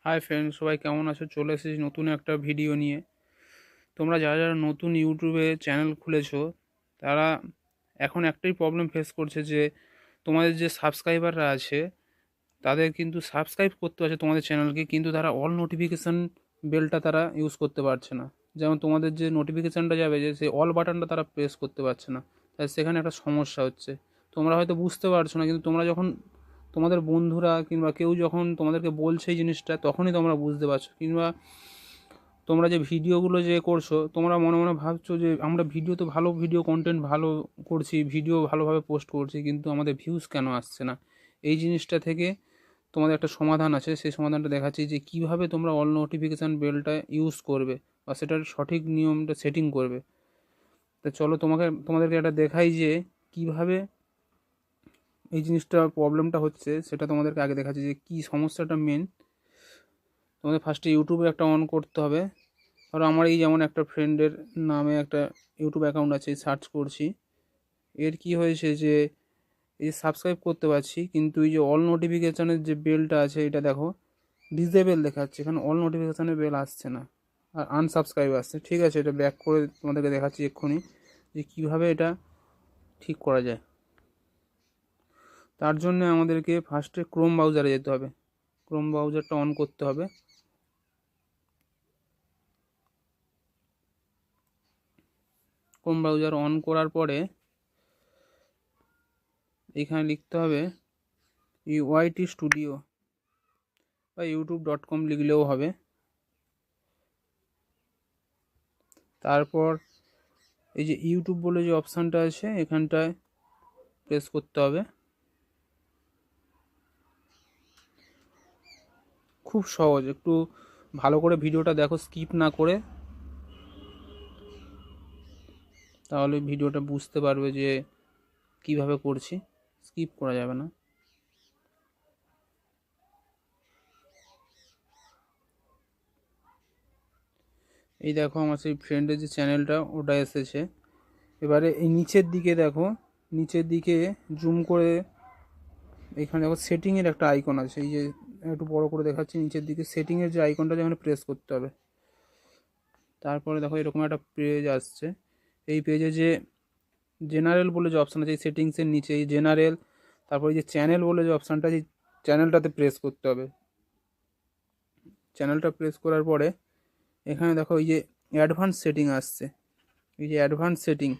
Hi friend, সবাই কেমন আছো? চলে এসেছি নতুন একটা ভিডিও নিয়ে। তোমরা যারা যারা নতুন ইউটিউবে চ্যানেল খুলেছো, তারা এখন একটাই প্রবলেম ফেস করছে যে তোমাদের যে সাবস্ক্রাইবাররা আছে তাদের কিন্তু সাবস্ক্রাইব করতে পারছে তোমাদের চ্যানেলকে, কিন্তু তারা অল নোটিফিকেশান বেলটা তারা ইউজ করতে পারছে না। যেমন তোমাদের যে নোটিফিকেশানটা যাবে, যে সেই অল বাটনটা তারা প্রেস করতে পারছে না। তাই সেখানে একটা সমস্যা হচ্ছে। তোমরা হয়তো বুঝতে পারছো না, কিন্তু তোমরা যখন তোমাদের বন্ধুরা কিংবা কেউ যখন তোমাদেরকে বলছে এই জিনিসটা, তখনই তোমরা বুঝতে পারছো। কিংবা তোমরা যে ভিডিওগুলো যে করছো, তোমরা মনে মনে ভাবছো যে আমরা ভিডিও তো ভালো, ভিডিও কন্টেন্ট ভালো করছি, ভিডিও ভালোভাবে পোস্ট করছি, কিন্তু আমাদের ভিউজ কেন আসছে না? এই জিনিসটা থেকে তোমাদের একটা সমাধান আছে। সেই সমাধানটা দেখাচ্ছি যে কিভাবে তোমরা অল নোটিফিকেশান বেলটা ইউজ করবে বা সেটার সঠিক নিয়মটা সেটিং করবে। তো চলো তোমাদেরকে একটা দেখাই যে কিভাবে এই জিনিসটা প্রবলেমটা হচ্ছে। সেটা তোমাদেরকে আগে দেখাচ্ছি যে কী সমস্যাটা মেন। তোমাদের ফার্স্টে ইউটিউবে একটা অন করতে হবে। ধরো আমার এই যেমন একটা ফ্রেন্ডের নামে একটা ইউটিউব অ্যাকাউন্ট আছে, সার্চ করছি। এর কি হয়েছে যে এই সাবস্ক্রাইব করতে পারছি, কিন্তু এই যে অল নোটিফিকেশানের যে বেলটা আছে এটা দেখো ডিসেবল দেখাচ্ছে, এখানে অল নোটিফিকেশানের বেল আসছে না, আর আনসাবস্ক্রাইব আসছে। ঠিক আছে, এটা ব্যাক করে তোমাদেরকে দেখাচ্ছি এক্ষুনি যে কীভাবে এটা ঠিক করা যায়। তার জন্য আমাদেরকে ফার্স্টে ক্রোম ব্রাউজারে যেতে হবে। ক্রোম ব্রাউজারটা অন করতে হবে। ক্রোম ব্রাউজার অন করার পরে এখানে লিখতে হবে ইউআইটি স্টুডিও বা youtube.com লিখলেও হবে। তারপর এই যে ইউটিউব বলে যে অপশানটা আছে, এখানটায় প্রেস করতে হবে। খুব সহজ, একটু ভালো করে ভিডিওটা দেখো, স্কিপ না করে, তাহলে ভিডিওটা বুঝতে পারবে যে কিভাবে করছি। স্কিপ করা যাবে না। এই দেখো আমার সেই ফ্রেন্ডের যে চ্যানেলটা ওটা এসেছে। এবারে এই নিচের দিকে দেখো, নিচের দিকে জুম করে এখানে দেখো সেটিংয়ের একটা আইকন আছে। এই যে একটু বড় করে দেখাচ্ছি, নিচের দিকে সেটিংয়ের যে আইকনটা, যেখানে প্রেস করতে হবে। তারপরে দেখো এরকম একটা পেজ আসছে। এই পেজে যে জেনারেল বলে যে অপশান আছে, এই সেটিংসের নিচে এই জেনারেল, তারপরে এই যে চ্যানেল বলে যে অপশানটা আছে, চ্যানেলটাতে প্রেস করতে হবে। চ্যানেলটা প্রেস করার পরে এখানে দেখো এই যে অ্যাডভান্স সেটিং আসছে। এই যে অ্যাডভান্স সেটিং,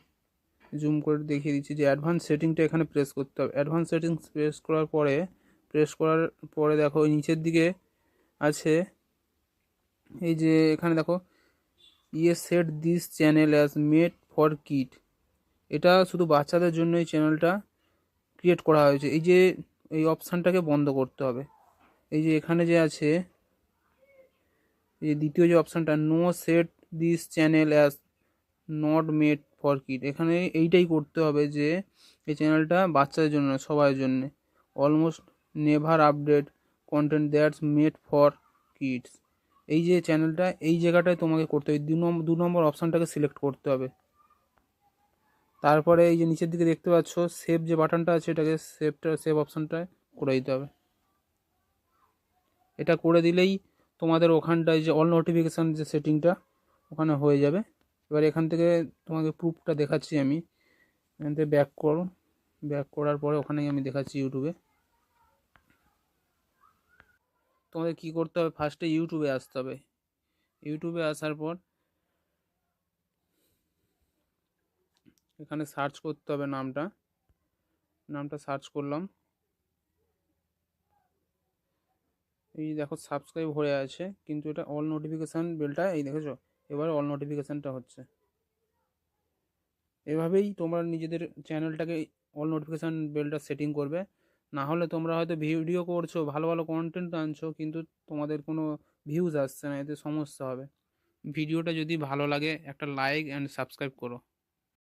জুম করে দেখিয়ে দিচ্ছি যে অ্যাডভান্স সেটিংটা এখানে প্রেস করতে হবে। অ্যাডভান্স সেটিংস প্রেস করার পরে দেখো ওই নিচের দিকে আছে এই যে এখানে দেখো set this channel as made for kid. এটা শুধু বাচ্চাদের জন্য এই চ্যানেলটা ক্রিয়েট করা হয়েছে। এই যে এই অপশানটাকে বন্ধ করতে হবে। এই যে এখানে যে আছে এই যে দ্বিতীয় যে অপশানটা, no set this channel as not made for kid, এখানে এইটাই করতে হবে যে এই চ্যানেলটা বাচ্চাদের জন্য, সবার জন্য। Almost never update content that's made for kids, এই যে চ্যানেলটা, এই জায়গাটায় তোমাকে করতে হবে। দু নম্বর অপশানটাকে সিলেক্ট করতে হবে। তারপরে এই যে নিচের দিকে দেখতে পাচ্ছ সেভ যে বাটনটা আছে, এটাকে সেভ অপশানটায় করে দিতে হবে। এটা করে দিলেই তোমাদের ওখানটায় যে অল নোটিফিকেশান যে সেটিংটা ওখানে হয়ে যাবে। এবার এখান থেকে তোমাকে প্রুফটা দেখাচ্ছি আমি। এখান থেকে ব্যাক করো, ব্যাক করার পরে ওখানেই আমি দেখাচ্ছি ইউটিউবে। তোমাদের কি করতে হবে, ফার্স্টে ইউটিউবে আসতে হবে। ইউটিউবে আসার পর এখানে সার্চ করতে হবে নামটা সার্চ করলাম। এই দেখো সাবস্ক্রাইব হয়ে আছে, কিন্তু এটা অল নোটিফিকেশান বেলটা, এই দেখেছো, এবার অল নোটিফিকেশানটা হচ্ছে। এভাবেই তোমরা নিজেদের চ্যানেলটাকে অল নোটিফিকেশান বেলটা সেটিং করবে। না হলে তোমরা হয়তো ভিডিও করছো, ভালো ভালো কন্টেন্ট আনছো, কিন্তু তোমাদের কোনো ভিউজ আসছে না, এতে সমস্যা হবে। ভিডিওটা যদি ভালো লাগে একটা লাইক অ্যান্ড সাবস্ক্রাইব করো।